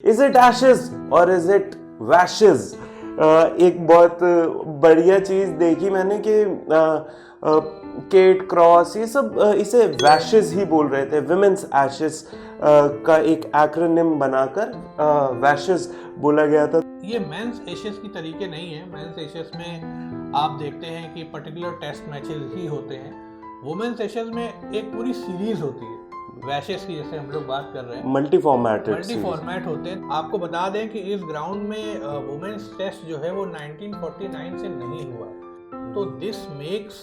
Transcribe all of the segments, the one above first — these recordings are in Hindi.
इज इट एशेज और इज इट वैशेज? एक बहुत बढ़िया चीज देखी मैंने कि केट क्रॉस ये सब इसे वैशेज ही बोल रहे थे, विमेंस एशेज का एक एक्रोनिम बनाकर वैशेज बोला गया था। ये मेंस एशेज की तरीके नहीं है। मेंस एशेज में आप देखते हैं कि पर्टिकुलर टेस्ट मैचेस ही होते हैं। वुमेन्स एशेज में एक पूरी सीरीज होती है, वैशेज की जैसे हम लोग बात कर रहे हैं। मल्टी फॉर्मेट होते हैं। आपको बता दें कि इस ग्राउंड में वुमेन्स टेस्ट जो है वो 1949 से नहीं हुआ, तो this makes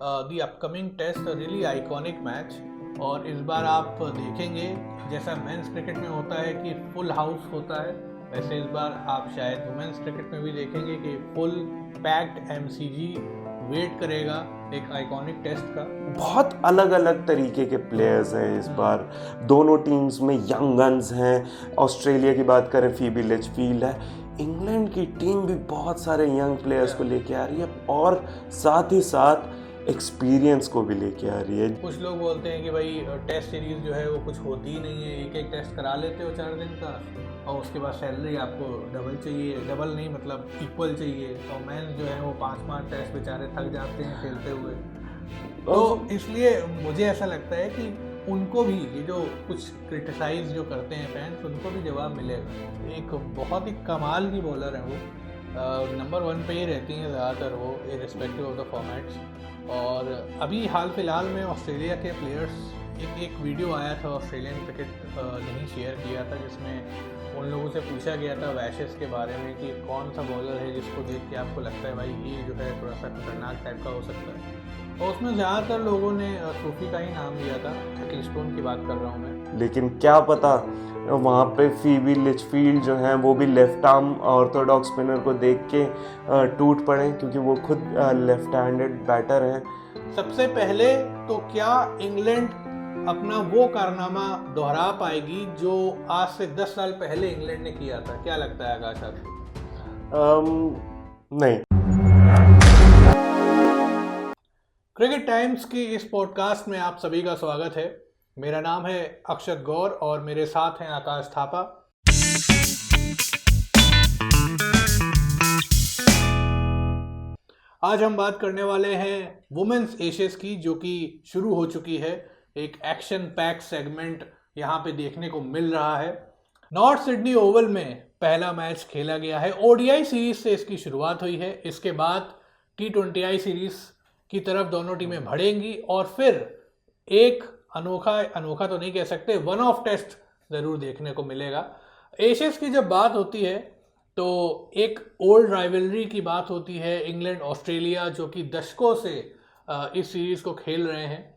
the upcoming test really iconic match. और इस बार आप देखेंगे जैसा मेंस क्रिकेट में होता है कि फुल हाउस होता है, वैसे इस बार आप शायद वुमेन्स क्रिकेट में भी देखेंगे कि फुल पैक्ड एमसीजी वेट करेगा एक आइकॉनिक टेस्ट का। बहुत अलग अलग तरीके के प्लेयर्स हैं इस बार दोनों टीम्स में। यंग गन्स हैं, ऑस्ट्रेलिया की बात करें फीबी लिचफील्ड है, इंग्लैंड की टीम भी बहुत सारे यंग प्लेयर्स को लेके आ रही है और साथ ही साथ एक्सपीरियंस को भी लेके आ रही है। कुछ लोग बोलते हैं कि भाई टेस्ट सीरीज जो है वो कुछ होती ही नहीं है, एक एक टेस्ट करा लेते हो 4 दिन का और उसके बाद सैलरी आपको डबल चाहिए, डबल नहीं मतलब इक्वल चाहिए। और मैन जो है वो 5-5 टेस्ट बेचारे थक जाते हैं खेलते हुए। तो इसलिए मुझे ऐसा लगता है कि उनको भी ये जो कुछ क्रिटिसाइज जो करते हैं फैंस, उनको भी जवाब मिलेगा। एक बहुत ही कमाल की बॉलर है वो, नंबर 1 पे ही रहती हैं ज़्यादातर वो, इर्रिस्पेक्टिव ऑफ द फॉर्मेट्स। और अभी हाल फिलहाल में ऑस्ट्रेलिया के प्लेयर्स एक वीडियो आया था, ऑस्ट्रेलियन क्रिकेट ने शेयर किया था, जिसमें उन लोगों से पूछा गया था वैशेस के बारे में कि कौन सा बॉलर है जिसको देख के आपको लगता है भाई ये जो है थोड़ा सा खतरनाक टाइप का हो सकता है। और उसमें ज़्यादातर लोगों ने सूफी का ही नाम लिया था, एकिलस्टोन की बात कर रहा हूँ मैं। लेकिन क्या पता वहाँ पे फीबी लिचफील्ड जो हैं वो भी लेफ्ट आर्म ऑर्थोडॉक्स स्पिनर को देख के टूट पड़े, क्योंकि वो खुद लेफ्ट हैंडेड बैटर हैं। सबसे पहले तो क्या इंग्लैंड अपना वो कारनामा दोहरा पाएगी जो आज से 10 साल पहले इंग्लैंड ने किया था? क्या लगता है आकाश आपको? नहीं। क्रिकेट टाइम्स की इस पॉडकास्ट में आप सभी का स्वागत है। मेरा नाम है अक्षत गौर और मेरे साथ हैं आकाश थापा। आज हम बात करने वाले हैं वुमेन्स एशेज की, जो कि शुरू हो चुकी है। एक एक्शन पैक सेगमेंट यहाँ पे देखने को मिल रहा है। नॉर्थ सिडनी ओवल में पहला मैच खेला गया है। ओडीआई सीरीज से इसकी शुरुआत हुई है, इसके बाद T20I सीरीज की तरफ दोनों टीमें बढ़ेंगी और फिर एक अनोखा तो नहीं कह सकते, वन ऑफ टेस्ट ज़रूर देखने को मिलेगा। एशेज की जब बात होती है तो एक ओल्ड राइवलरी की बात होती है, इंग्लैंड ऑस्ट्रेलिया, जो कि दशकों से इस सीरीज़ को खेल रहे हैं।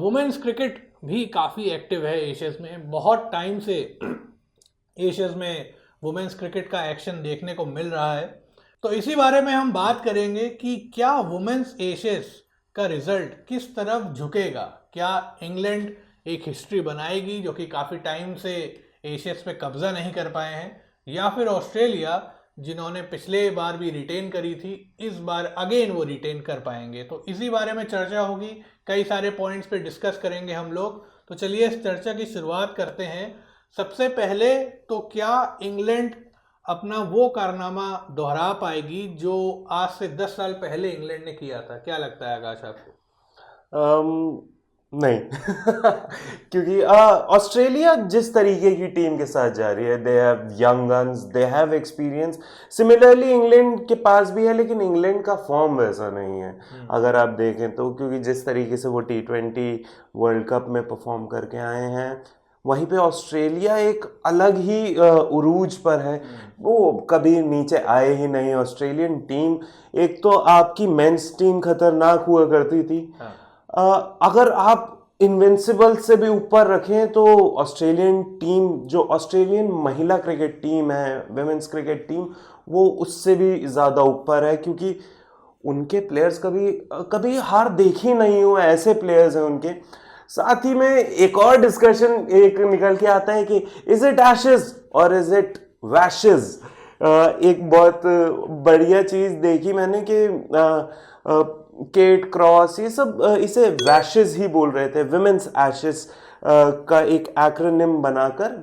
वुमेन्स क्रिकेट भी काफ़ी एक्टिव है एशेज में, बहुत टाइम से एशेज में वुमेन्स क्रिकेट का एक्शन देखने को मिल रहा है। तो इसी बारे में हम बात करेंगे कि क्या वुमेन्स एशेज का रिजल्ट किस तरफ झुकेगा। क्या इंग्लैंड एक हिस्ट्री बनाएगी जो कि काफ़ी टाइम से एशेज पे कब्जा नहीं कर पाए हैं, या फिर ऑस्ट्रेलिया जिन्होंने पिछले बार भी रिटेन करी थी इस बार अगेन वो रिटेन कर पाएंगे? तो इसी बारे में चर्चा होगी, कई सारे पॉइंट्स पे डिस्कस करेंगे हम लोग। तो चलिए इस चर्चा की शुरुआत करते हैं। सबसे पहले तो क्या इंग्लैंड अपना वो कारनामा दोहरा पाएगी जो आज से 10 साल पहले इंग्लैंड ने किया था? क्या लगता है आकाश आपको? नहीं क्योंकि ऑस्ट्रेलिया जिस तरीके की टीम के साथ जा रही है, they have young guns, they have experience. Similarly England के पास भी है, लेकिन इंग्लैंड का फॉर्म वैसा नहीं है अगर आप देखें तो, क्योंकि जिस तरीके से वो T20 वर्ल्ड कप में परफॉर्म करके आए हैं, वहीं पे ऑस्ट्रेलिया एक अलग ही उरूज पर है। वो कभी नीचे आए ही नहीं ऑस्ट्रेलियन टीम। एक तो आपकी मेंस टीम खतरनाक हुआ करती थी। अगर आप इनविंसिबल से भी ऊपर रखें तो ऑस्ट्रेलियन टीम, जो ऑस्ट्रेलियन महिला क्रिकेट टीम है, विमेंस क्रिकेट टीम, वो उससे भी ज़्यादा ऊपर है, क्योंकि उनके प्लेयर्स कभी हार देखी नहीं हुआ, ऐसे प्लेयर्स हैं उनके। साथ ही में एक और डिस्कशन एक निकल के आता है कि इज इट एशेज और इज इट वैशेज? एक बहुत बढ़िया चीज़ देखी मैंने कि केट क्रॉस ये सब इसे वैशेज ही बोल रहे थे, विमेंस एशेज का एक एक्रोनिम बनाकर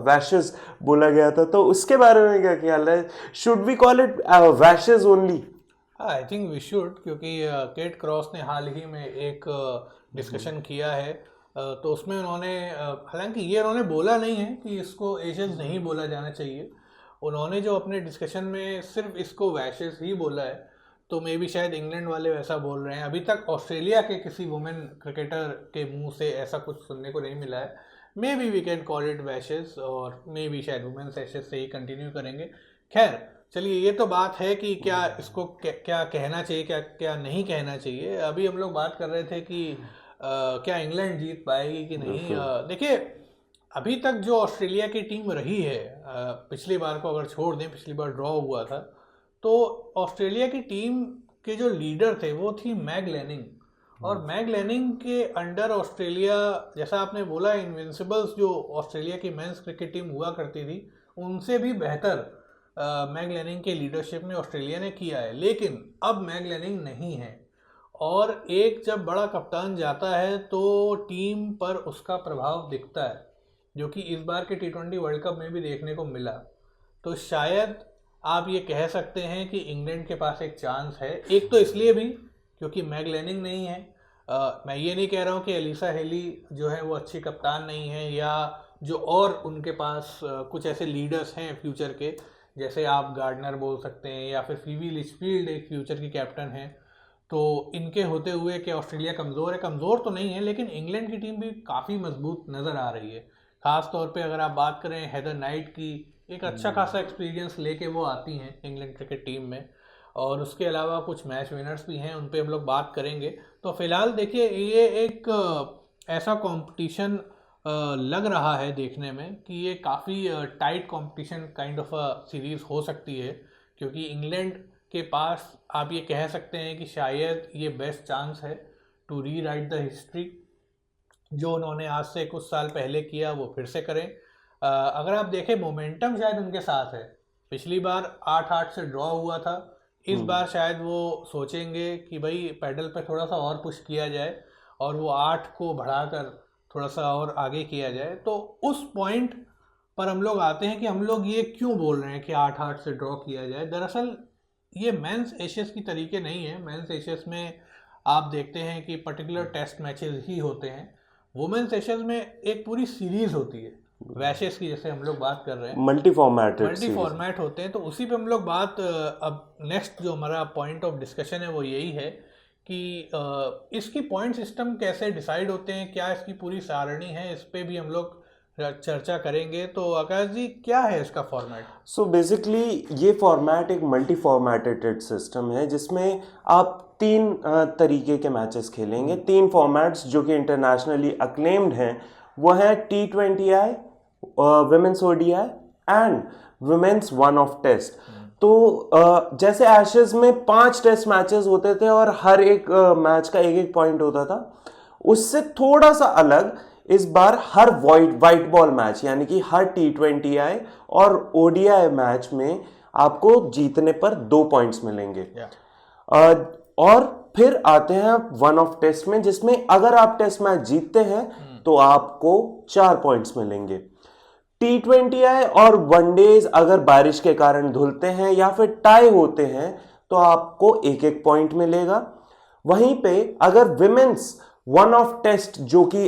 वैशेस बोला गया था, तो उसके बारे में क्या ख्याल है? Should we call it Washes only? I think we should, क्योंकि केट क्रॉस ने हाल ही में एक डिस्कशन किया है, तो उसमें उन्होंने हालांकि ये उन्होंने बोला नहीं है कि इसको एशियंस नहीं बोला जाना चाहिए, उन्होंने जो अपने डिस्कशन में सिर्फ इसको वैशेस ही बोला है, तो मे बी शायद इंग्लैंड वाले वैसा बोल रहे हैं। अभी तक ऑस्ट्रेलिया के किसी वुमेन क्रिकेटर के मुंह से ऐसा कुछ सुनने को नहीं मिला है। May be we can call it Washes, और मे बी शायद वुमेन्स एशेस से ही कंटिन्यू करेंगे। खैर चलिए, ये तो बात है कि क्या इसको क्या कहना चाहिए, क्या क्या नहीं कहना चाहिए। अभी हम लोग बात कर रहे थे कि क्या इंग्लैंड जीत पाएगी कि नहीं। देखिए, अभी तक जो ऑस्ट्रेलिया की टीम रही है, पिछली बार को अगर छोड़ दें, पिछली बार ड्रॉ हुआ था, तो ऑस्ट्रेलिया की टीम के जो लीडर थे वो थी मैग लैनिंग, और मैग लैनिंग के अंडर ऑस्ट्रेलिया, जैसा आपने बोला, इनविंसिबल्स जो ऑस्ट्रेलिया की मेंस क्रिकेट टीम हुआ करती थी, उनसे भी बेहतर मैग लैनिंग के लीडरशिप में ऑस्ट्रेलिया ने किया है। लेकिन अब मैग लैनिंग नहीं है, और एक जब बड़ा कप्तान जाता है तो टीम पर उसका प्रभाव दिखता है, जो कि इस बार के T20 वर्ल्ड कप में भी देखने को मिला। तो शायद आप ये कह सकते हैं कि इंग्लैंड के पास एक चांस है। एक तो इसलिए भी क्योंकि मैग लैनिंग नहीं है। मैं ये नहीं कह रहा हूँ कि एलिसा हेली जो है वो अच्छी कप्तान नहीं है, या जो और उनके पास कुछ ऐसे लीडर्स हैं फ्यूचर के, जैसे आप गार्डनर बोल सकते हैं, या फिर फीवी लिचफील्ड एक फ्यूचर की कैप्टन है। तो इनके होते हुए कि ऑस्ट्रेलिया कमज़ोर है, कमज़ोर तो नहीं है, लेकिन इंग्लैंड की टीम भी काफ़ी मजबूत नज़र आ रही है। ख़ास तौर पे अगर आप बात करें हेदर नाइट की, एक अच्छा खासा एक्सपीरियंस लेके वो आती हैं इंग्लैंड क्रिकेट टीम में, और उसके अलावा कुछ मैच विनर्स भी हैं, उन पे हम लोग बात करेंगे। तो फिलहाल देखिए, ये एक ऐसा कंपटीशन लग रहा है देखने में कि ये काफ़ी tight competition kind of a series हो सकती है, क्योंकि इंग्लैंड के पास आप ये कह सकते हैं कि शायद ये बेस्ट चांस है to rewrite the history. जो उन्होंने आज से कुछ साल पहले किया वो फिर से करें। अगर आप देखें, मोमेंटम शायद उनके साथ है। पिछली बार 8-8 से ड्रॉ हुआ था, इस बार शायद वो सोचेंगे कि भाई पैडल पे थोड़ा सा और पुश किया जाए, और वो 8 को बढ़ाकर थोड़ा सा और आगे किया जाए। तो उस पॉइंट पर हम लोग आते हैं कि हम लोग ये क्यों बोल रहे हैं कि 8-8 से ड्रॉ किया जाए। दरअसल ये मेंस एशियस की तरीके नहीं है। मेंस एशियस में आप देखते हैं कि पर्टिकुलर टेस्ट मैचेस ही होते हैं। वुमेन्स एशियस में एक पूरी सीरीज होती है, वैशेस की जैसे हम लोग बात कर रहे हैं, मल्टी फॉर्मेट होते हैं। तो उसी पे हम लोग बात, अब नेक्स्ट जो हमारा पॉइंट ऑफ डिस्कशन है वो यही है कि इसकी पॉइंट सिस्टम कैसे डिसाइड होते हैं, क्या इसकी पूरी सारणी है, इस पे भी हम लोग चर्चा करेंगे। तो आकाश जी, क्या है इसका फॉर्मेट? सो बेसिकली ये फॉर्मेट एक मल्टी फॉर्मेटेड सिस्टम है, जिसमें आप 3 तरीके के मैचेस खेलेंगे। 3 फॉर्मेट्स जो कि इंटरनेशनली अक्लेम्ड हैं, वो है T20I, women's ODI and women's one of test. तो जैसे एशेज में 5 टेस्ट मैचेस होते थे और हर एक मैच का एक पॉइंट होता था, उससे थोड़ा सा अलग इस बार हर वाइट बॉल मैच, यानी कि हर T20I और ODI मैच में आपको जीतने पर 2 पॉइंट्स मिलेंगे। और फिर आते हैं वन ऑफ टेस्ट में, जिसमें अगर आप टेस्ट मैच जीतते हैं तो आपको 4 पॉइंट्स मिलेंगे। T20I और वनडेज अगर बारिश के कारण धुलते हैं या फिर टाई होते हैं तो आपको 1-1 पॉइंट मिलेगा। वहीं पे अगर विमेंस वन ऑफ टेस्ट जो कि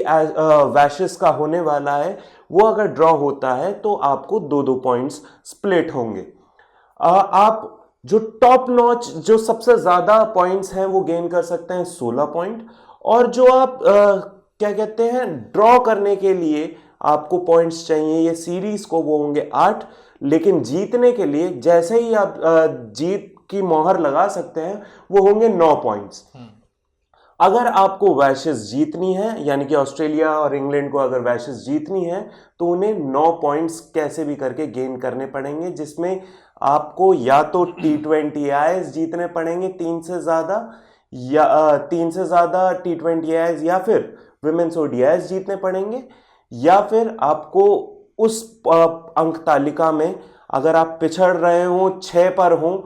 वैशेस का होने वाला है, वो अगर ड्रॉ होता है तो आपको 2-2 पॉइंट्स स्प्लिट होंगे। आप जो टॉप नॉच, जो सबसे ज्यादा पॉइंट्स हैं, वो गेन कर सकते हैं 16 पॉइंट, और जो आप क्या कहते हैं, ड्रॉ करने के लिए आपको पॉइंट्स चाहिए ये सीरीज को, वो होंगे 8। लेकिन जीतने के लिए जैसे ही आप जीत की मोहर लगा सकते हैं, वो होंगे 9 पॉइंट्स। अगर आपको वैशेस जीतनी है, यानी कि ऑस्ट्रेलिया और इंग्लैंड को अगर वैशेस जीतनी है, तो उन्हें 9 पॉइंट्स कैसे भी करके गेन करने पड़ेंगे, जिसमें आपको या तो T20I जीतने पड़ेंगे 3 से ज्यादा, या 3 से ज्यादा T20I, या फिर विमेन्स ODI जीतने पड़ेंगे, या फिर आपको उस अंक तालिका में अगर आप पिछड़ रहे हो 6 पर हो,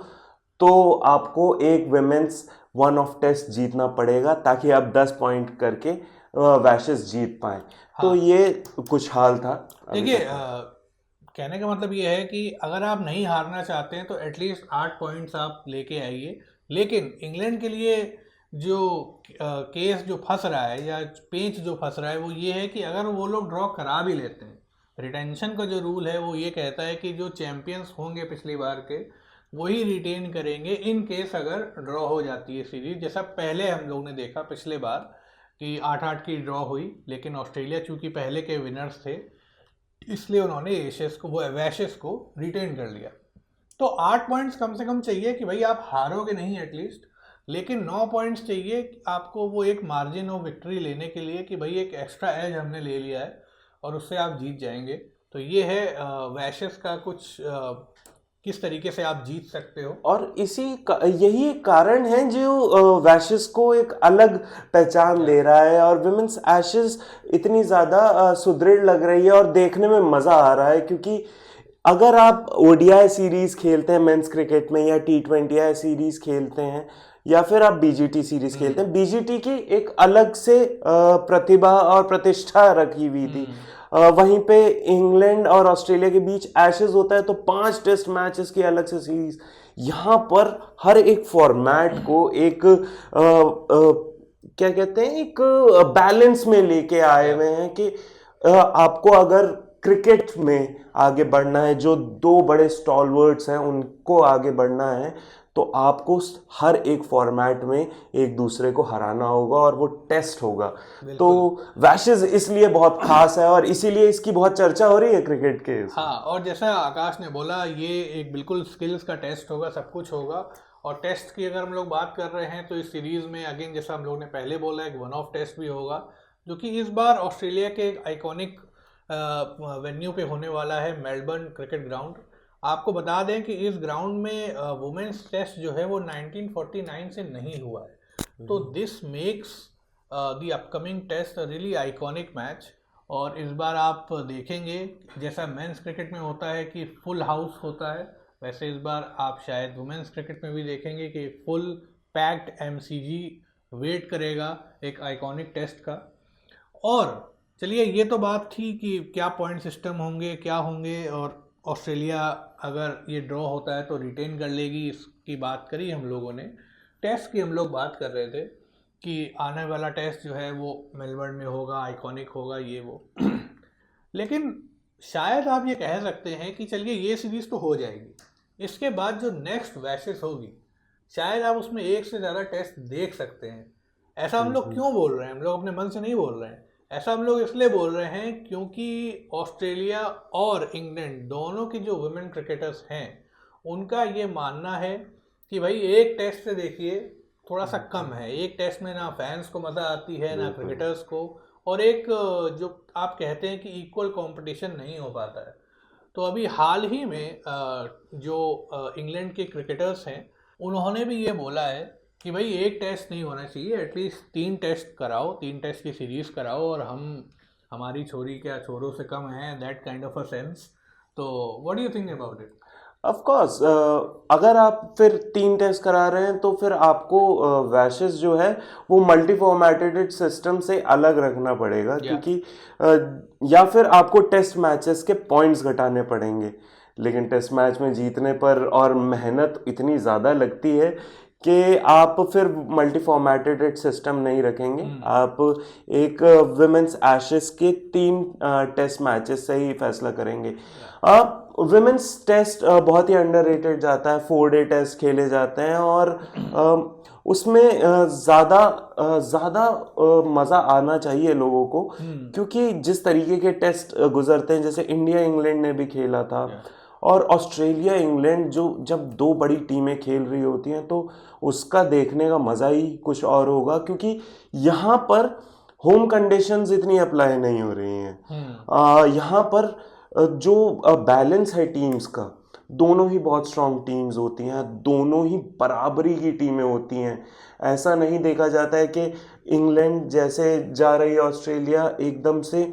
तो आपको एक विमेन्स वन ऑफ टेस्ट जीतना पड़ेगा, ताकि आप 10 पॉइंट करके वैशेस जीत पाए। तो ये कुछ हाल था अभी देखिए तक। कहने का मतलब ये है कि अगर आप नहीं हारना चाहते हैं तो एटलीस्ट 8 पॉइंट्स आप लेके आइए। लेकिन इंग्लैंड के लिए जो केस जो फंस रहा है या पेंच जो फंस रहा है वो ये है कि अगर वो लोग ड्रॉ करा भी लेते हैं, रिटेंशन का जो रूल है वो ये कहता है कि जो चैंपियंस होंगे पिछली बार के वही रिटेन करेंगे इन केस अगर ड्रॉ हो जाती है सीरीज, जैसा पहले हम लोग ने देखा पिछले बार कि 8-8 की ड्रॉ हुई, लेकिन ऑस्ट्रेलिया चूंकि पहले के विनर्स थे इसलिए उन्होंने एशेस को वो वैशेस को रिटेन कर लिया। तो 8 पॉइंट्स कम से कम चाहिए कि भाई आप हारोगे नहीं एटलीस्ट, लेकिन 9 पॉइंट्स चाहिए आपको वो एक मार्जिन ऑफ विक्ट्री लेने के लिए कि भाई एक एक्स्ट्रा एज हमने ले लिया है और उससे आप जीत जाएंगे। तो ये है वैशेस का कुछ किस तरीके से आप जीत सकते हो। और यही एक कारण है जो वैशेस को एक अलग पहचान दे रहा है, और विमेंस एशेस इतनी ज़्यादा सुदृढ़ लग रही है और देखने में मज़ा आ रहा है। क्योंकि अगर आप ओडीआई सीरीज़ खेलते हैं मेंस क्रिकेट में, या T20 सीरीज़ खेलते हैं, या फिर आप बीजीटी सीरीज़ खेलते हैं, बीजीटी की एक अलग से प्रतिभा और प्रतिष्ठा रखी हुई थी। वहीं पे इंग्लैंड और ऑस्ट्रेलिया के बीच एशेज होता है तो 5 टेस्ट मैचेस की अलग से सीरीज। यहाँ पर हर एक फॉर्मेट को एक क्या कहते हैं, एक बैलेंस में लेके आए हुए हैं कि आपको अगर क्रिकेट में आगे बढ़ना है, जो दो बड़े स्टॉलवर्ड्स हैं उनको आगे बढ़ना है, तो आपको हर एक फॉर्मेट में एक दूसरे को हराना होगा और वो टेस्ट होगा। तो वैशेस इसलिए बहुत खास है और इसीलिए इसकी बहुत चर्चा हो रही है क्रिकेट के। हाँ, और जैसा आकाश ने बोला ये एक बिल्कुल स्किल्स का टेस्ट होगा, सब कुछ होगा। और टेस्ट की अगर हम लोग बात कर रहे हैं तो इस सीरीज में अगेन जैसा हम लोग ने पहले बोला एक वन ऑफ टेस्ट भी होगा, जो कि इस बार ऑस्ट्रेलिया के एक आइकॉनिक वेन्यू पे होने वाला है, मेलबर्न क्रिकेट ग्राउंड। आपको बता दें कि इस ग्राउंड में वुमेन्स टेस्ट जो है वो 1949 से नहीं हुआ है। तो this makes the upcoming test really iconic match. और इस बार आप देखेंगे जैसा मेंस क्रिकेट में होता है कि फुल हाउस होता है, वैसे इस बार आप शायद वुमेन्स क्रिकेट में भी देखेंगे कि फुल पैक्ड एमसीजी वेट करेगा एक आइकॉनिक टेस्ट का। और चलिए ये तो बात थी कि क्या पॉइंट सिस्टम होंगे, क्या होंगे, और ऑस्ट्रेलिया अगर ये ड्रॉ होता है तो रिटेन कर लेगी, इसकी बात करी हम लोगों ने। टेस्ट की हम लोग बात कर रहे थे कि आने वाला टेस्ट जो है वो मेलबर्न में होगा, आइकॉनिक होगा, ये वो लेकिन शायद आप ये कह सकते हैं कि चलिए ये सीरीज़ तो हो जाएगी, इसके बाद जो नेक्स्ट वैशेस होगी शायद आप उसमें एक से ज़्यादा टेस्ट देख सकते हैं। ऐसा हम लोग क्यों बोल रहे हैं? हम लोग अपने मन से नहीं बोल रहे हैं, ऐसा हम लोग इसलिए बोल रहे हैं क्योंकि ऑस्ट्रेलिया और इंग्लैंड दोनों की जो वुमेन क्रिकेटर्स हैं उनका ये मानना है कि भाई एक टेस्ट से देखिए थोड़ा सा कम है, एक टेस्ट में ना फैंस को मज़ा आती है ना क्रिकेटर्स को, और एक जो आप कहते हैं कि इक्वल कंपटीशन नहीं हो पाता है। तो अभी हाल ही में जो इंग्लैंड के क्रिकेटर्स हैं उन्होंने भी ये बोला है कि भाई एक टेस्ट नहीं होना चाहिए, एटलीस्ट 3 टेस्ट कराओ, 3 टेस्ट की सीरीज कराओ, और हमारी छोरी क्या छोरों से कम है, that kind of a sense. तो what do you think about it? Of course अगर आप फिर 3 टेस्ट करा रहे हैं तो फिर आपको वैशेस जो है वो मल्टी फॉर्मेटेड सिस्टम से अलग रखना पड़ेगा, क्योंकि या फिर आपको टेस्ट मैचेस के पॉइंट्स घटाने पड़ेंगे। लेकिन टेस्ट मैच में जीतने पर और मेहनत इतनी ज़्यादा लगती है कि आप फिर मल्टी फॉर्मेटेड सिस्टम नहीं रखेंगे, आप एक विमेंस एशेस के 3 टेस्ट मैचेस से ही फैसला करेंगे। विमेंस टेस्ट बहुत ही अंडररेटेड जाता है, 4-डे टेस्ट खेले जाते हैं और उसमें ज़्यादा मज़ा आना चाहिए लोगों को, क्योंकि जिस तरीके के टेस्ट गुजरते हैं, जैसे इंडिया इंग्लैंड ने भी खेला था और ऑस्ट्रेलिया इंग्लैंड, जो जब 2 बड़ी टीमें खेल रही होती हैं तो उसका देखने का मज़ा ही कुछ और होगा, क्योंकि यहाँ पर होम कंडीशंस इतनी अप्लाई नहीं हो रही हैं। यहाँ पर जो बैलेंस है टीम्स का, दोनों ही बहुत स्ट्रांग टीम्स होती हैं, दोनों ही बराबरी की टीमें होती हैं। ऐसा नहीं देखा जाता है कि इंग्लैंड जैसे जा रही है ऑस्ट्रेलिया एकदम से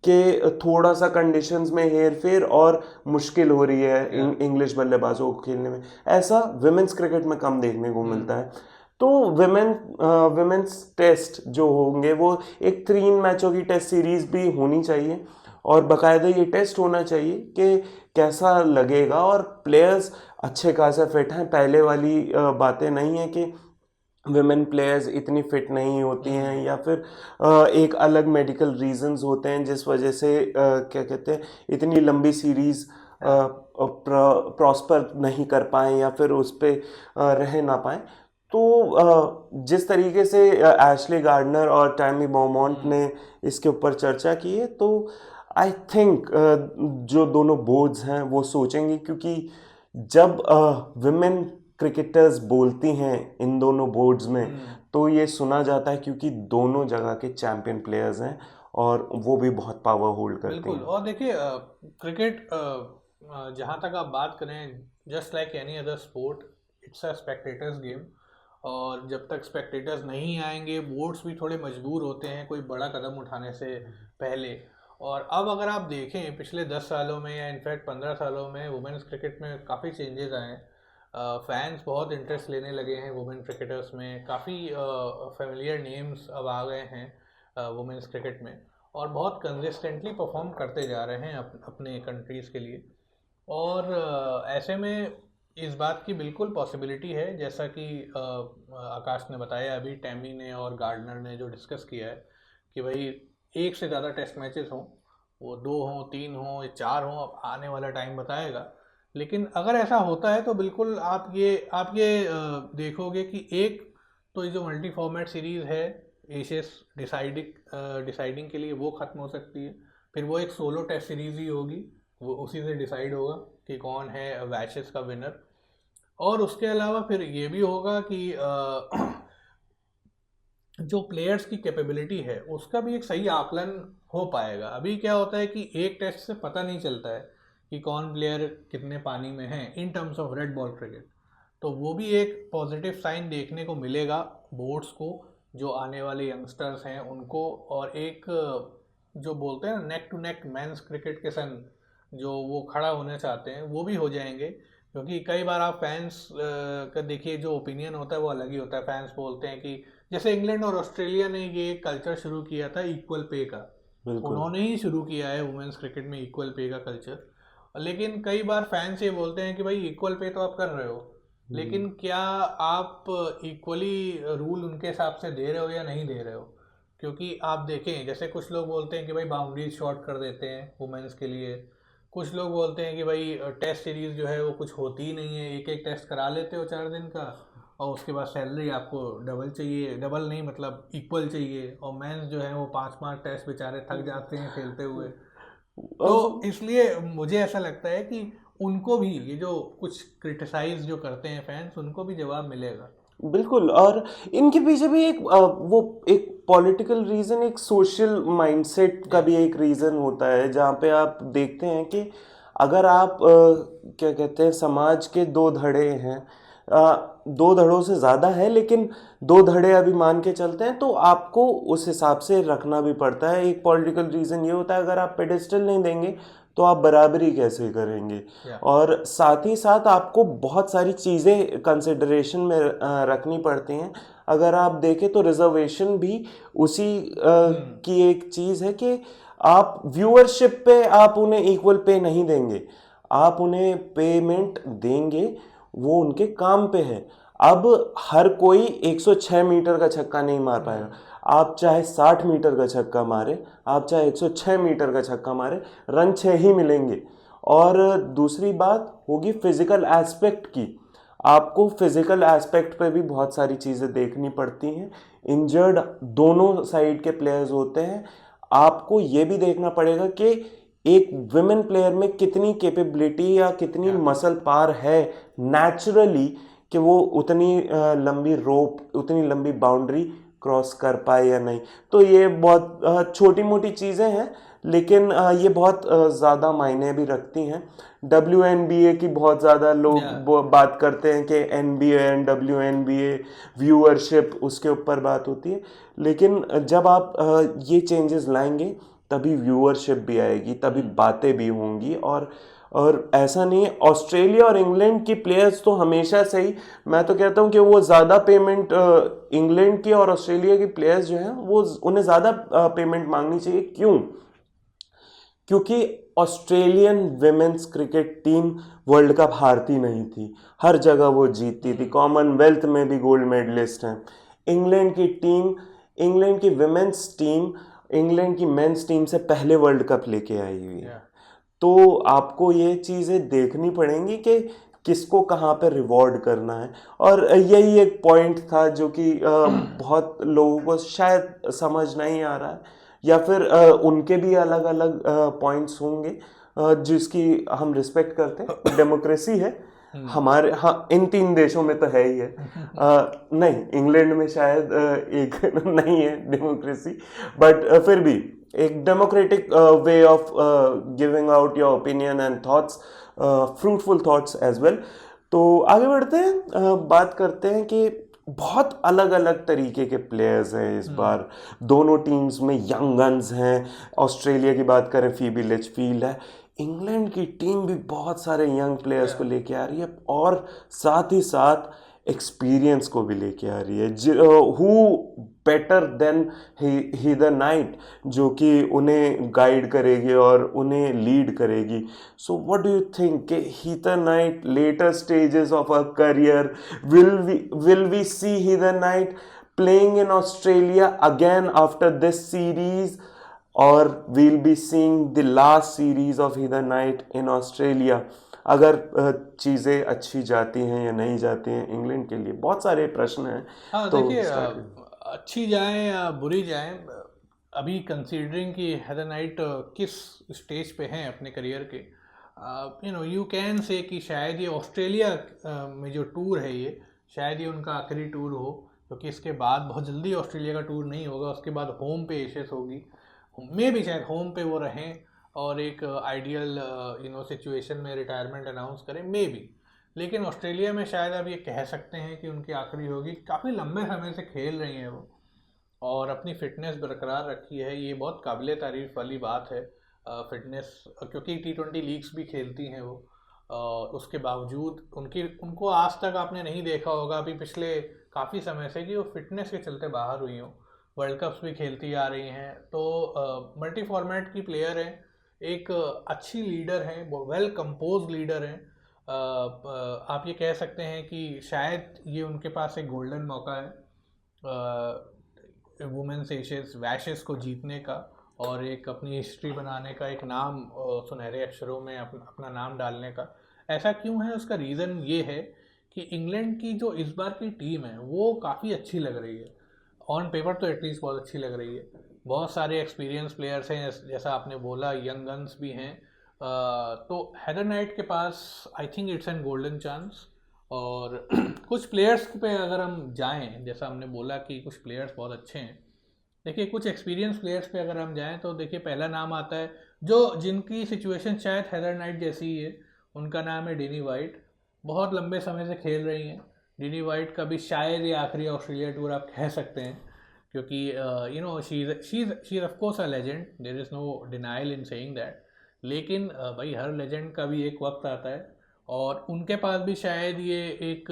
कि थोड़ा सा कंडीशंस में हेरफेर और मुश्किल हो रही है इंग्लिश बल्लेबाजों को खेलने में। ऐसा विमेंस क्रिकेट में कम देखने को मिलता है। तो विमेंस टेस्ट जो होंगे वो एक 3 मैचों की टेस्ट सीरीज भी होनी चाहिए और बाकायदा ये टेस्ट होना चाहिए कि कैसा लगेगा, और प्लेयर्स अच्छे खासे फिट हैं। पहले वाली बातें नहीं है कि विमेन प्लेयर्स इतनी फिट नहीं होती हैं या फिर एक अलग मेडिकल रीजंस होते हैं जिस वजह से क्या कहते हैं इतनी लंबी सीरीज प्रॉस्पर नहीं कर पाए या फिर उस पे रह ना पाए। तो जिस तरीके से एशले गार्डनर और टैमी बॉमॉन्ट ने इसके ऊपर चर्चा की है, तो आई थिंक जो दोनों बोर्ड्स हैं वो सोचेंगे, क्योंकि जब विमेन क्रिकेटर्स बोलती हैं इन दोनों बोर्ड्स में तो ये सुना जाता है क्योंकि दोनों जगह के चैंपियन प्लेयर्स हैं और वो भी बहुत पावर होल्ड करते बिल्कुल। हैं। और देखिए क्रिकेट जहाँ तक आप बात करें, just like any other sport, it's a spectators game. और जब तक स्पेक्टेटर्स नहीं आएंगे, बोर्ड्स भी थोड़े मजबूर होते हैं कोई बड़ा कदम उठाने से पहले। और अब अगर आप देखें पिछले 10 सालों में या इनफैक्ट 15 सालों में वुमेन्स क्रिकेट में काफ़ी चेंजेस आए हैं। फैंस बहुत इंटरेस्ट लेने लगे हैं वुमेन क्रिकेटर्स में, काफ़ी फेमिलियर नेम्स अब आ गए हैं वुमेन्स क्रिकेट में, और बहुत कंसिस्टेंटली परफॉर्म करते जा रहे हैं अपने कंट्रीज़ के लिए। और ऐसे में इस बात की बिल्कुल पॉसिबिलिटी है, जैसा कि आकाश ने बताया अभी, टैमी ने और गार्डनर ने जो डिस्कस किया है कि भाई एक से ज़्यादा टेस्ट मैचेस हों, वो 2 हों, 3 हों या 4 हों, अब आने वाला टाइम बताएगा। लेकिन अगर ऐसा होता है तो बिल्कुल आप ये देखोगे कि एक तो ये जो मल्टी फॉर्मेट सीरीज़ है एशेस डिसाइडिंग के लिए, वो ख़त्म हो सकती है। फिर वो एक सोलो टेस्ट सीरीज़ ही होगी, वो उसी से डिसाइड होगा कि कौन है वैशेस का विनर। और उसके अलावा फिर ये भी होगा कि जो प्लेयर्स की कैपेबिलिटी है उसका भी एक सही आकलन हो पाएगा। अभी क्या होता है कि एक टेस्ट से पता नहीं चलता है कि कौन प्लेयर कितने पानी में है इन terms of red ball cricket. तो वो भी एक पॉजिटिव साइन देखने को मिलेगा बोर्ड्स को, जो आने वाले यंगस्टर्स हैं उनको। और एक जो बोलते हैं neck to neck men's cricket के संग जो वो खड़ा होना चाहते हैं वो भी हो जाएंगे। क्योंकि कई बार आप फैंस का देखिए, जो ओपिनियन होता है वो अलग ही होता है। फैंस बोलते हैं कि जैसे इंग्लैंड और ऑस्ट्रेलिया ने ये कल्चर शुरू किया था इक्वल पे का, बिल्कुल। उन्होंने ही शुरू किया है वुमेन्स क्रिकेट में इक्वल पे का कल्चर। लेकिन कई बार फैंस ये बोलते हैं कि भाई इक्वल पे तो आप कर रहे हो, लेकिन क्या आप इक्वली रूल उनके हिसाब से दे रहे हो या नहीं दे रहे हो? क्योंकि आप देखें, जैसे कुछ लोग बोलते हैं कि भाई बाउंड्रीज शॉर्ट कर देते हैं वुमेन्स के लिए, कुछ लोग बोलते हैं कि भाई टेस्ट सीरीज़ जो है वो कुछ होती ही नहीं है, एक एक टेस्ट करा लेते हो 4 दिन का और उसके बाद सैलरी आपको डबल चाहिए, डबल नहीं मतलब इक्वल चाहिए। और मेंस जो है वो 5-5 टेस्ट बेचारे थक जाते हैं खेलते हुए। तो इसलिए मुझे ऐसा लगता है कि उनको भी, ये जो कुछ क्रिटिसाइज जो करते हैं फैंस, उनको भी जवाब मिलेगा। बिल्कुल। और इनके पीछे भी एक वो एक पॉलिटिकल रीजन, एक सोशल माइंडसेट का भी एक रीजन होता है, जहाँ पे आप देखते हैं कि अगर आप क्या कहते हैं समाज के 2 धड़े हैं, 2 धड़ों से ज़्यादा है लेकिन 2 धड़े अभी मान के चलते हैं, तो आपको उस हिसाब से रखना भी पड़ता है। एक पॉलिटिकल रीज़न ये होता है अगर आप पेडिस्टल नहीं देंगे तो आप बराबरी कैसे करेंगे। और साथ ही साथ आपको बहुत सारी चीज़ें कंसिडरेशन में रखनी पड़ती हैं। अगर आप देखें तो रिजर्वेशन भी उसी की एक चीज़ है कि आप व्यूअरशिप पे आप उन्हें इक्वल पे नहीं देंगे, आप उन्हें पेमेंट देंगे, वो उनके काम पे है। अब हर कोई 106 मीटर का छक्का नहीं मार पाएगा। आप चाहे 60 मीटर का छक्का मारे, आप चाहे 106 मीटर का छक्का मारे, रन 6 ही मिलेंगे। और दूसरी बात होगी फिजिकल एस्पेक्ट की। आपको फिजिकल एस्पेक्ट पे भी बहुत सारी चीज़ें देखनी पड़ती हैं। इंजर्ड दोनों साइड के प्लेयर्स होते हैं। आपको ये भी देखना पड़ेगा कि एक विमेन प्लेयर में कितनी कैपेबिलिटी या कितनी मसल पावर है नेचुरली कि वो उतनी लंबी रोप, उतनी लंबी बाउंड्री क्रॉस कर पाए या नहीं। तो ये बहुत छोटी मोटी चीज़ें हैं, लेकिन ये बहुत ज़्यादा मायने भी रखती हैं। WNBA की बहुत ज़्यादा लोग बात करते हैं कि NBA एंड WNBA व्यूअरशिप, उसके ऊपर बात होती है। लेकिन जब आप ये चेंजेस लाएंगे तभी व्यूअरशिप भी आएगी, तभी बातें भी होंगी। और और ऐसा नहीं है, ऑस्ट्रेलिया और इंग्लैंड की प्लेयर्स तो हमेशा से ही, मैं तो कहता हूँ कि वो ज़्यादा पेमेंट, इंग्लैंड की और ऑस्ट्रेलिया की प्लेयर्स जो हैं वो उन्हें ज़्यादा पेमेंट मांगनी चाहिए। क्यों? क्योंकि Australian women's cricket team world cup हारती नहीं थी, हर जगह वो जीतती थी, कॉमनवेल्थ में भी गोल्ड मेडलिस्ट हैं। इंग्लैंड की टीम, इंग्लैंड की विमेंस टीम इंग्लैंड की मेंस टीम से पहले वर्ल्ड कप लेके आई हुई है। तो आपको ये चीज़ें देखनी पड़ेंगी कि किसको कहाँ पे रिवॉर्ड करना है। और यही एक पॉइंट था जो कि बहुत लोगों को शायद समझ नहीं आ रहा है, या फिर उनके भी अलग अलग पॉइंट्स होंगे, जिसकी हम रिस्पेक्ट करते हैं। डेमोक्रेसी है हमारे, हाँ, इन 3 देशों में तो है ही है। नहीं, इंग्लैंड में शायद एक नहीं है डेमोक्रेसी, बट फिर भी एक democratic way of giving out your opinion and thoughts, fruitful thoughts as well. तो आगे बढ़ते हैं, बात करते हैं कि बहुत अलग अलग तरीके के प्लेयर्स हैं इस बार दोनों टीम्स में। यंग गन्स हैं, ऑस्ट्रेलिया की बात करें फीबी लिचफील्ड है, इंग्लैंड की टीम भी बहुत सारे यंग प्लेयर्स को लेके आ रही है, और साथ ही साथ एक्सपीरियंस को भी लेके आ रही है। Who better than Heather Knight, जो कि उन्हें गाइड करेगी और उन्हें लीड करेगी। So what do you think कि Heather Knight later stages of a career, will we see Heather Knight playing in Australia again after this series, or we'll be seeing the last series of Heather Knight in Australia? अगर चीज़ें अच्छी जाती हैं या नहीं जाती हैं इंग्लैंड के लिए, बहुत सारे प्रश्न हैं। हाँ तो देखिए, start अच्छी जाए या बुरी जाए, अभी कंसीडरिंग कि हेदर नाइट किस स्टेज पे हैं अपने करियर के, यू कैन से कि शायद ये ऑस्ट्रेलिया में जो टूर है ये शायद ये उनका आखिरी टूर हो, क्योंकि इसके बाद बहुत जल्दी ऑस्ट्रेलिया का टूर नहीं होगा, उसके बाद होम पे एशेस होगी। मे भी शायद होम पे वो रहें और एक आइडियल सिचुएशन में रिटायरमेंट अनाउंस करें, मे भी। लेकिन ऑस्ट्रेलिया में शायद आप ये कह सकते हैं कि उनकी आखिरी होगी। काफ़ी लंबे समय से खेल रही हैं वो और अपनी फ़िटनेस बरकरार रखी है, ये बहुत काबिल तारीफ़ वाली बात है। फ़िटनेस, क्योंकि T20 लीग्स भी खेलती हैं वो, उसके बावजूद उनको आज तक आपने नहीं देखा होगा अभी पिछले काफ़ी समय से कि वो फिटनेस के चलते बाहर हुई हों। वर्ल्ड कप्स भी खेलती आ रही हैं, तो मल्टी फॉर्मेट की प्लेयर हैं, एक अच्छी लीडर हैं, वेल कंपोज लीडर हैं। आप ये कह सकते हैं कि शायद ये उनके पास एक गोल्डन मौका है वुमेन्स एशेस को जीतने का और एक अपनी हिस्ट्री बनाने का, एक नाम सुनहरे अक्षरों में अपना नाम डालने का। ऐसा क्यों है? उसका रीज़न ये है कि इंग्लैंड की जो इस बार की टीम है वो काफ़ी अच्छी लग रही है, ऑन पेपर तो एटलीस्ट बहुत अच्छी लग रही है। बहुत सारे एक्सपीरियंस प्लेयर्स हैं, जैसा आपने बोला, यंग गन्स भी हैं। तो हेदर नाइट के पास I think it's an golden chance. और कुछ प्लेयर्स पे अगर हम जाएं, जैसा हमने बोला कि कुछ प्लेयर्स बहुत अच्छे हैं, देखिए कुछ एक्सपीरियंस प्लेयर्स पे अगर हम जाएं तो देखिए पहला नाम आता है जो जिनकी सिचुएशन शायद हेदर नाइट जैसी ही है, उनका नाम है डेनी वाइट। बहुत लंबे समय से खेल रही हैं। डेनी वाइट का भी शायद ये आखिरी ऑस्ट्रेलिया टूर आप कह सकते हैं, क्योंकि she is of course a legend, there is no denial in saying that. लेकिन भाई हर लेजेंड का भी एक वक्त आता है और उनके पास भी शायद ये एक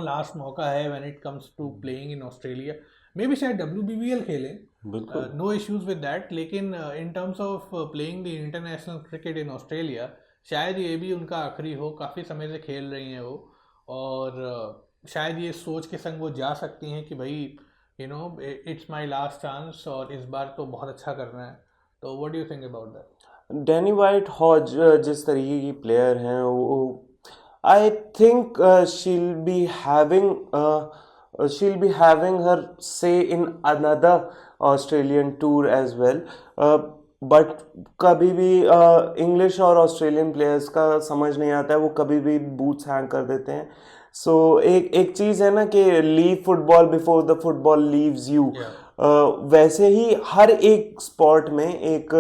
लास्ट मौका है when it comes to playing in Australia. May be शायद WBBL खेलें, नो इश्यूज़ विद दैट, लेकिन in terms of playing the international cricket in Australia शायद ये भी उनका आखिरी हो। काफ़ी समय से खेल रही हैं वो और शायद ये सोच के संग वो जा सकती हैं कि भाई इट्स माय लास्ट चांस और इस बार तो बहुत अच्छा करना है। तो what do you think about that? Danni Wyatt Hodge जिस तरीके की प्लेयर हैं, वो I think she'll be having her say in another Australian tour as well. But कभी भी इंग्लिश और ऑस्ट्रेलियन प्लेयर्स का समझ नहीं आता है, वो कभी भी बूट्स हैंग कर देते हैं। सो एक चीज़ है ना कि leave football before the football leaves you. वैसे ही हर एक स्पोर्ट में एक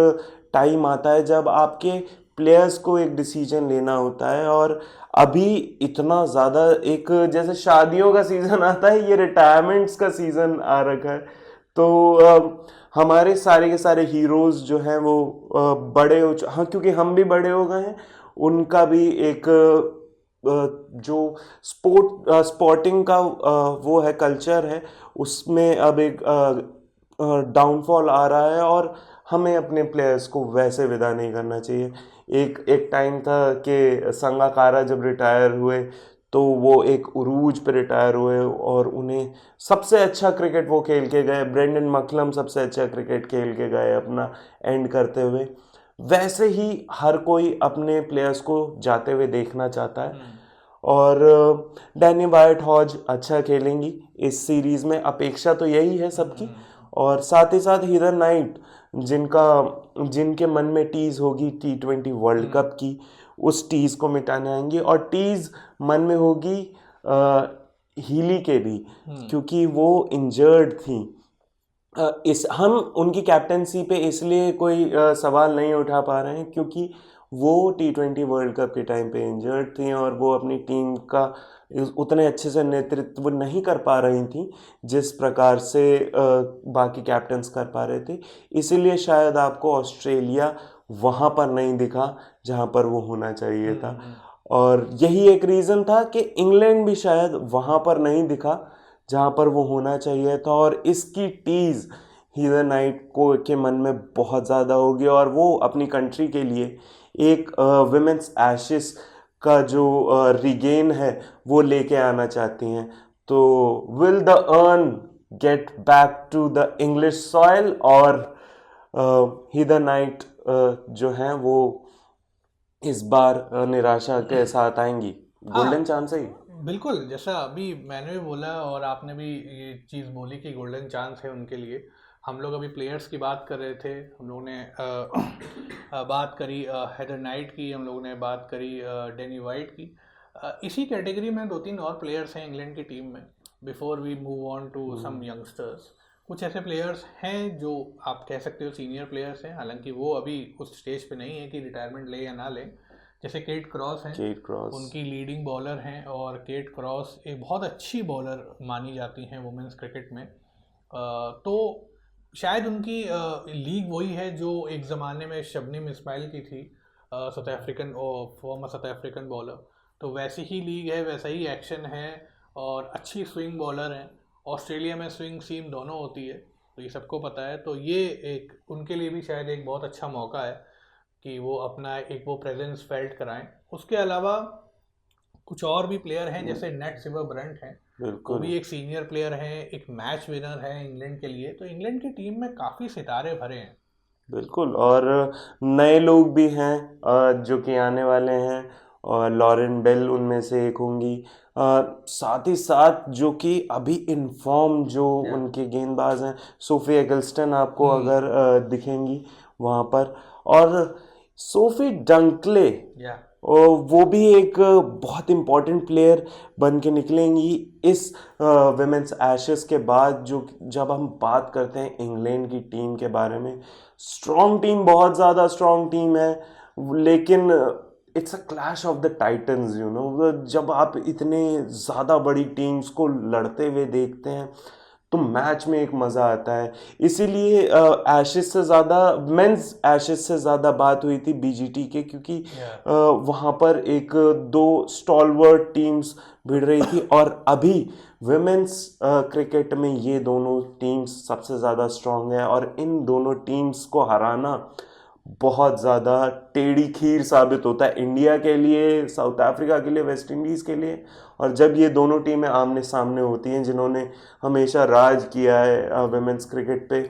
टाइम आता है जब आपके प्लेयर्स को एक डिसीजन लेना होता है, और अभी इतना ज़्यादा एक जैसे शादियों का सीज़न आता है, ये रिटायरमेंट्स का सीज़न आ रखा है। तो हमारे सारे के सारे हीरोज जो हैं वो बड़े हो हाँ, क्योंकि हम भी बड़े हो गए हैं, उनका भी एक जो स्पोर्टिंग का वो है, कल्चर है, उसमें अब एक डाउनफॉल आ रहा है, और हमें अपने प्लेयर्स को वैसे विदा नहीं करना चाहिए। एक एक टाइम था कि संगाकारा जब रिटायर हुए तो वो एक उरूज पे रिटायर हुए, और उन्हें सबसे अच्छा क्रिकेट वो खेल के गए। ब्रेंडन मकलम सबसे अच्छा क्रिकेट खेल के गए अपना एंड करते हुए। वैसे ही हर कोई अपने प्लेयर्स को जाते हुए देखना चाहता है, और डैनी वाइट हॉज अच्छा खेलेंगी इस सीरीज में, अपेक्षा तो यही है सबकी। और साथ ही साथ हीदर नाइट, जिनके मन में टीज होगी T20 वर्ल्ड कप की, उस टीज को मिटाने आएंगी। और टीज मन में होगी हीली के भी, क्योंकि वो इंजर्ड थी। इस हम उनकी कैप्टेंसी पे इसलिए कोई सवाल नहीं उठा पा रहे हैं क्योंकि वो T20 वर्ल्ड कप के टाइम पे इंजर्ड थी, और वो अपनी टीम का उतने अच्छे से नेतृत्व नहीं कर पा रही थी जिस प्रकार से बाकी कैप्टन्स कर पा रहे थे। इसीलिए शायद आपको ऑस्ट्रेलिया वहाँ पर नहीं दिखा जहाँ पर वो होना चाहिए था। और यही एक रीज़न था कि इंग्लैंड भी शायद वहाँ पर नहीं दिखा जहाँ पर वो होना चाहिए था, और इसकी टीज हीदर नाइट को के मन में बहुत ज़्यादा होगी, और वो अपनी कंट्री के लिए एक विमेंस एशेस का जो रिगेन है वो लेके आना चाहती हैं। तो will the urn get back to the English soil, और हीदर नाइट जो हैं वो इस बार निराशा के साथ आएंगी? गोल्डन चांस है। बिल्कुल, जैसा अभी मैंने भी बोला और आपने भी ये चीज़ बोली कि गोल्डन चांस है उनके लिए। हम लोग अभी प्लेयर्स की बात कर रहे थे, हम लोगों ने बात करी हेदर नाइट की, हम लोगों ने बात करी डैनी वाइट की। इसी कैटेगरी में 2-3 और प्लेयर्स हैं इंग्लैंड की टीम में। Before we move on to some youngsters, कुछ ऐसे प्लेयर्स हैं जो आप कह सकते हो सीनियर प्लेयर्स हैं, हालांकि वो अभी उस स्टेज पे नहीं है कि रिटायरमेंट ले या ना ले। जैसे केट क्रॉस हैं, केट क्रॉस उनकी लीडिंग बॉलर हैं, और केट क्रॉस एक बहुत अच्छी बॉलर मानी जाती हैं वुमेंस क्रिकेट में। तो शायद उनकी लीग वही है जो एक ज़माने में शबनम इस्माइल की थी, south African farmer south African bowler. तो वैसी ही लीग है, वैसा ही एक्शन है, और अच्छी स्विंग बॉलर हैं। ऑस्ट्रेलिया में स्विंग सीम दोनों होती है, तो ये सबको पता है। तो ये एक उनके लिए भी शायद एक बहुत अच्छा मौका है कि वो अपना एक वो प्रेजेंस फेल्ट कराएं। उसके अलावा कुछ और भी प्लेयर हैं, जैसे नेट सिवर ब्रंट हैं, वो बिल्कुल भी एक सीनियर प्लेयर हैं, एक मैच विनर है इंग्लैंड के लिए। तो इंग्लैंड की टीम में काफ़ी सितारे भरे हैं। बिल्कुल। और नए लोग भी हैं जो कि आने वाले हैं, और लॉरेन बेल उनमें से एक होंगी। साथ ही साथ जो कि अभी इनफॉर्म जो उनके गेंदबाज हैं, सोफी एगल्स्टन आपको अगर दिखेंगी वहाँ पर, और सोफी डंकले, या और वो भी एक बहुत इम्पॉर्टेंट प्लेयर बन के निकलेंगी इस विमेंस एशेस के बाद। जो जब हम बात करते हैं इंग्लैंड की टीम के बारे में, स्ट्रॉन्ग टीम, बहुत ज़्यादा स्ट्रॉन्ग टीम है, लेकिन it's a clash of the titans, you know. जब आप इतने ज़्यादा बड़ी टीम्स को लड़ते हुए देखते हैं तो मैच में एक मज़ा आता है। इसीलिए एशेस से ज़्यादा, मेंस एशेस से ज़्यादा बात हुई थी बीजीटी के, क्योंकि वहाँ पर एक दो स्टॉलवर्ड टीम्स भिड़ रही थी, और अभी विमेंस क्रिकेट में ये दोनों टीम्स सबसे ज़्यादा स्ट्रांग है, और इन दोनों टीम्स को हराना बहुत ज़्यादा टेढ़ी खीर साबित होता है इंडिया के लिए, साउथ अफ्रीका के लिए, वेस्ट इंडीज़ के लिए। और जब ये दोनों टीमें आमने सामने होती हैं जिन्होंने हमेशा राज किया है विमेंस क्रिकेट पे,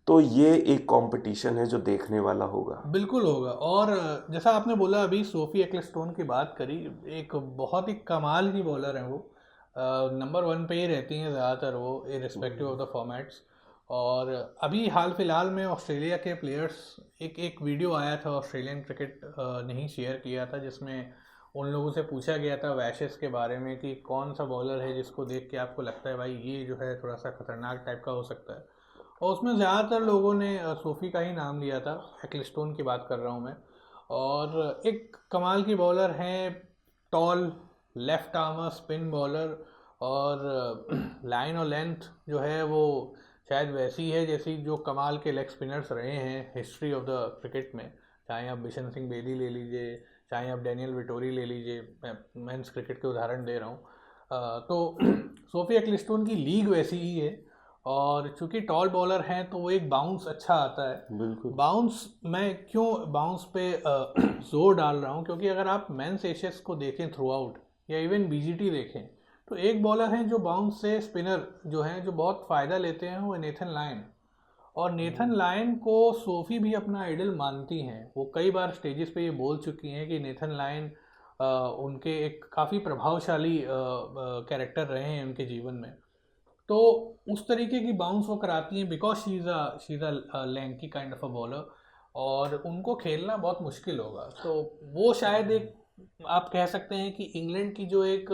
तो ये एक कंपटीशन है जो देखने वाला होगा। बिल्कुल होगा। और जैसा आपने बोला अभी सोफी एक्लेस्टोन की बात करी, एक बहुत ही कमाल की बॉलर है वो। नंबर 1 पे ही रहती हैं ज़्यादातर वो, इरिस्पेक्टिव ऑफ द फॉर्मेट्स। और अभी हाल फिलहाल में ऑस्ट्रेलिया के प्लेयर्स, एक वीडियो आया था ऑस्ट्रेलियन क्रिकेट ने ही शेयर किया था, जिसमें उन लोगों से पूछा गया था वैशेस के बारे में कि कौन सा बॉलर है जिसको देख के आपको लगता है भाई ये जो है थोड़ा सा खतरनाक टाइप का हो सकता है। और उसमें ज़्यादातर लोगों ने सोफ़ी का ही नाम लिया था, एक्लिस्टोन की बात कर रहा हूँ मैं। और एक कमाल की बॉलर हैं, tall left armer spin bowler, और लाइन और लेंथ जो है वो शायद वैसी है जैसी जो कमाल के लेग स्पिनर्स रहे हैं हिस्ट्री ऑफ द क्रिकेट में, चाहे आप बिशन सिंह बेदी ले लीजिए, चाहे आप डैनियल विटोरी ले लीजिए, मैं मेंस क्रिकेट के उदाहरण दे रहा हूँ। तो सोफी एक्लिस्टोन की लीग वैसी ही है, और चूंकि टॉल बॉलर हैं तो वो एक बाउंस अच्छा आता है। बिल्कुल। बाउंस, मैं क्यों बाउंस पे जोर डाल रहा हूँ, क्योंकि अगर आप मेंस एशेस को देखें थ्रू आउट, या इवन बीजीटी देखें, तो एक बॉलर हैं जो बाउंस से स्पिनर जो हैं जो बहुत फ़ायदा लेते हैं, वो नेथन लायन। और नेथन लायन को सोफी भी अपना आइडल मानती हैं। वो कई बार स्टेजेस पे ये बोल चुकी हैं कि नेथन लायन उनके एक काफ़ी प्रभावशाली कैरेक्टर रहे हैं उनके जीवन में। तो उस तरीके की बाउंस वो कराती हैं because she is a lanky kind of a bowler, और उनको खेलना बहुत मुश्किल होगा। तो वो शायद एक, आप कह सकते हैं कि इंग्लैंड की जो एक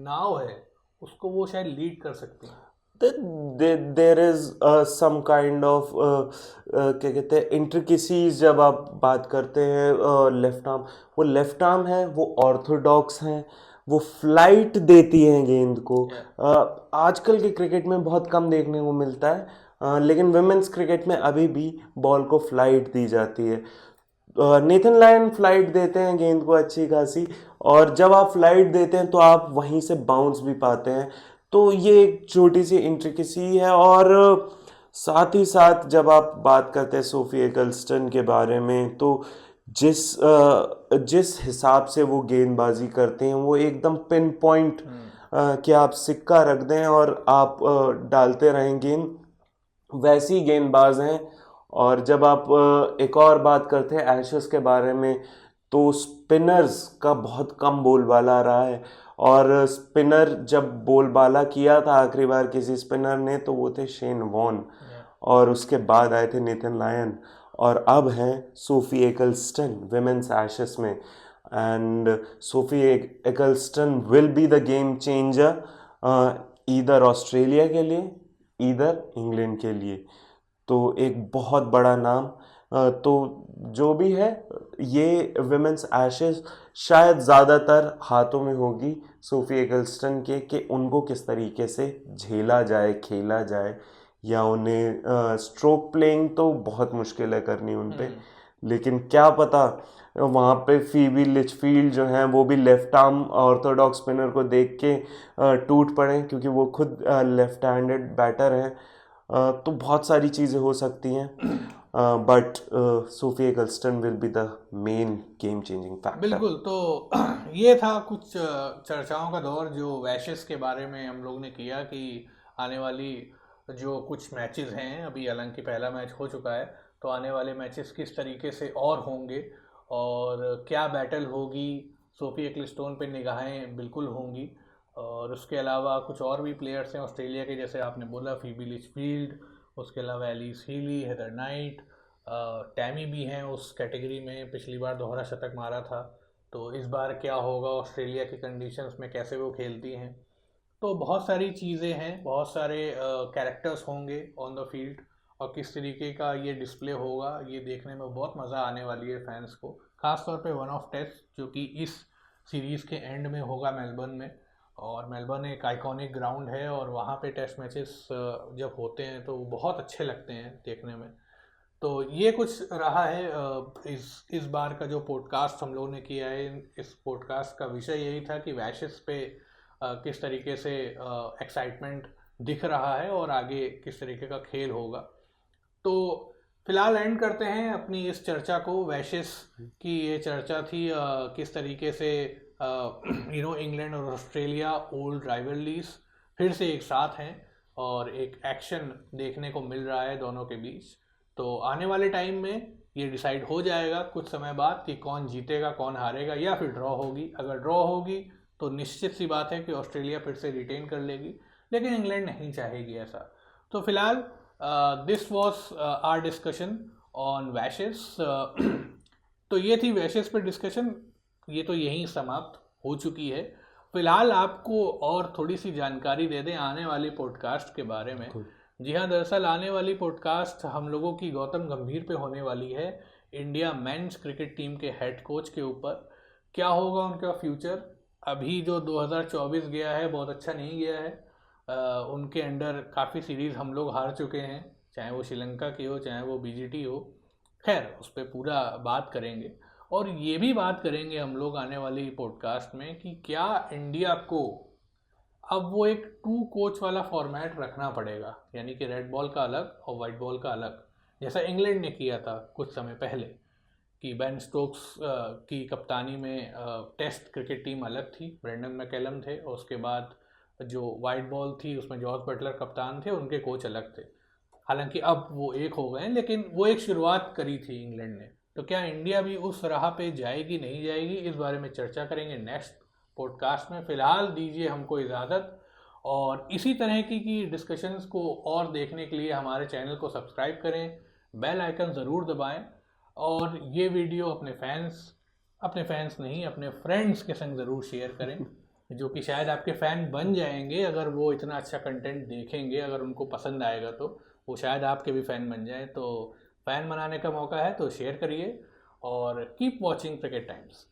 नाव है उसको वो शायद लीड कर सकती हैं। There is some kind of क्या कहते हैं इंट्रिकेसीज जब आप बात करते हैं लेफ्ट आर्म, वो लेफ्ट आर्म है, वो ऑर्थोडॉक्स हैं, वो फ्लाइट देती हैं गेंद को। आजकल के क्रिकेट में बहुत कम देखने को मिलता है, लेकिन वुमेन्स क्रिकेट में अभी भी बॉल को फ्लाइट दी जाती है। नेथन लायन फ्लाइट देते हैं गेंद को अच्छी खासी, और जब आप फ्लाइट देते हैं तो आप वहीं से बाउंस भी पाते हैं। तो ये एक छोटी सी इंट्रिकेसी है। और साथ ही साथ जब आप बात करते हैं सोफी एगल्स्टन के बारे में, तो जिस हिसाब से वो गेंदबाजी करते हैं, वो एकदम पिन पॉइंट कि आप सिक्का रख दें और आप डालते रहें गेंद, वैसी गेंदबाज हैं। और जब आप एक और बात करते हैं एशेस के बारे में, तो स्पिनर्स का बहुत कम बोलबाला रहा है। और स्पिनर जब बोलबाला किया था आखिरी बार किसी स्पिनर ने, तो वो थे शेन वॉन, और उसके बाद आए थे नेथन लायन, और अब हैं सोफी एगल्स्टन विमेंस एशेस में। And Sophie Ecclestone will be the game changer, either Australia के लिए, ईदर इंग्लैंड के लिए। तो एक बहुत बड़ा नाम। तो जो भी है, ये विमेंस एशेस शायद ज़्यादातर हाथों में होगी सोफी एगल्स्टन के, कि उनको किस तरीके से झेला जाए, खेला जाए, या उन्हें स्ट्रोक प्लेइंग तो बहुत मुश्किल है करनी उन पे, लेकिन क्या पता वहाँ पे फीबी लिचफील्ड जो हैं वो भी लेफ्ट आर्म ऑर्थोडॉक्स स्पिनर को देख के टूट पड़े, क्योंकि वो खुद लेफ्ट हैंडेड बैटर हैं। तो बहुत सारी चीज़ें हो सकती हैं, but Sophie Ecclestone will be the main game changing factor. बिल्कुल। तो ये था कुछ चर्चाओं का दौर जो वैशेस के बारे में हम लोग ने किया, कि आने वाली जो कुछ मैचेस हैं, अभी हालांकि पहला मैच हो चुका है, तो आने वाले मैचेस किस तरीके से और होंगे, और क्या बैटल होगी, सोफी एक्लिस्टोन पे निगाहें बिल्कुल होंगी। और उसके अलावा कुछ और भी प्लेयर्स हैं ऑस्ट्रेलिया के, जैसे आपने बोला फीबी लिचफील्ड, उसके अलावा Alyssa Healy, Heather Knight, Tammy भी हैं उस कैटेगरी में, पिछली बार दोहरा शतक मारा था। तो इस बार क्या होगा ऑस्ट्रेलिया की कंडीशंस में, कैसे वो खेलती हैं। तो बहुत सारी चीज़ें हैं, बहुत सारे कैरेक्टर्स होंगे ऑन द फील्ड, और किस तरीके का ये डिस्प्ले होगा, ये देखने में बहुत मज़ा आने वाली है फैंस को। ख़ासतौर पे वन ऑफ टेस्ट जो कि इस सीरीज़ के एंड में होगा मेलबर्न में, और मेलबर्न एक आइकॉनिक ग्राउंड है, और वहाँ पे टेस्ट मैचेस जब होते हैं तो बहुत अच्छे लगते हैं देखने में। तो ये कुछ रहा है इस बार का जो पॉडकास्ट हम लोगों ने किया है। इस पॉडकास्ट का विषय यही था कि वैशेस पे किस तरीके से एक्साइटमेंट दिख रहा है, और आगे किस तरीके का खेल होगा। तो फिलहाल एंड करते हैं अपनी इस चर्चा को। वैशेस की ये चर्चा थी, किस तरीके से इंग्लैंड और ऑस्ट्रेलिया ओल्ड राइवलरीज फिर से एक साथ हैं, और एक एक्शन देखने को मिल रहा है दोनों के बीच। तो आने वाले टाइम में ये डिसाइड हो जाएगा कुछ समय बाद कि कौन जीतेगा, कौन हारेगा, या फिर ड्रॉ होगी। अगर ड्रॉ होगी तो निश्चित सी बात है कि ऑस्ट्रेलिया फिर से रिटेन कर लेगी, लेकिन इंग्लैंड नहीं चाहेगी ऐसा। तो फिलहाल this was our discussion on Washes. तो ये थी वैशेस पर डिस्कशन, ये तो यहीं समाप्त हो चुकी है। फिलहाल आपको और थोड़ी सी जानकारी दे दें आने वाली पॉडकास्ट के बारे में। जी हाँ, दरअसल आने वाली पॉडकास्ट हम लोगों की गौतम गंभीर पे होने वाली है, इंडिया मेंस क्रिकेट टीम के हेड कोच के ऊपर। क्या होगा उनका फ्यूचर? अभी जो 2024 गया है बहुत अच्छा नहीं गया है, उनके अंडर काफ़ी सीरीज़ हम लोग हार चुके हैं, चाहे वो श्रीलंका की हो चाहे वो बीजीटी हो। खैर उस पर पूरा बात करेंगे, और ये भी बात करेंगे हम लोग आने वाली पॉडकास्ट में कि क्या इंडिया को अब वो एक 2 कोच वाला फॉर्मेट रखना पड़ेगा, यानी कि रेड बॉल का अलग और वाइट बॉल का अलग, जैसा इंग्लैंड ने किया था कुछ समय पहले कि बेन स्टोक्स की कप्तानी में टेस्ट क्रिकेट टीम अलग थी, ब्रेंडन मैकलम थे, और उसके बाद जो वाइट बॉल थी उसमें जॉर्ज बटलर कप्तान थे, उनके कोच अलग थे। हालांकि अब वो एक हो गए हैं, लेकिन वो एक शुरुआत करी थी इंग्लैंड ने। तो क्या इंडिया भी उस राह पे जाएगी नहीं जाएगी, इस बारे में चर्चा करेंगे नेक्स्ट पॉडकास्ट में। फ़िलहाल दीजिए हमको इजाज़त, और इसी तरह की डिस्कशंस को और देखने के लिए हमारे चैनल को सब्सक्राइब करें, बेल आइकन ज़रूर दबाएं, और ये वीडियो अपने फैंस नहीं अपने फ्रेंड्स के संग ज़रूर शेयर करें, जो कि शायद आपके फ़ैन बन जाएंगे अगर वो इतना अच्छा कंटेंट देखेंगे। अगर उनको पसंद आएगा तो वो शायद आपके भी फ़ैन बन जाए। तो फ़ैन बनाने का मौका है, तो शेयर करिए और कीप वॉचिंग क्रिकेट टाइम्स।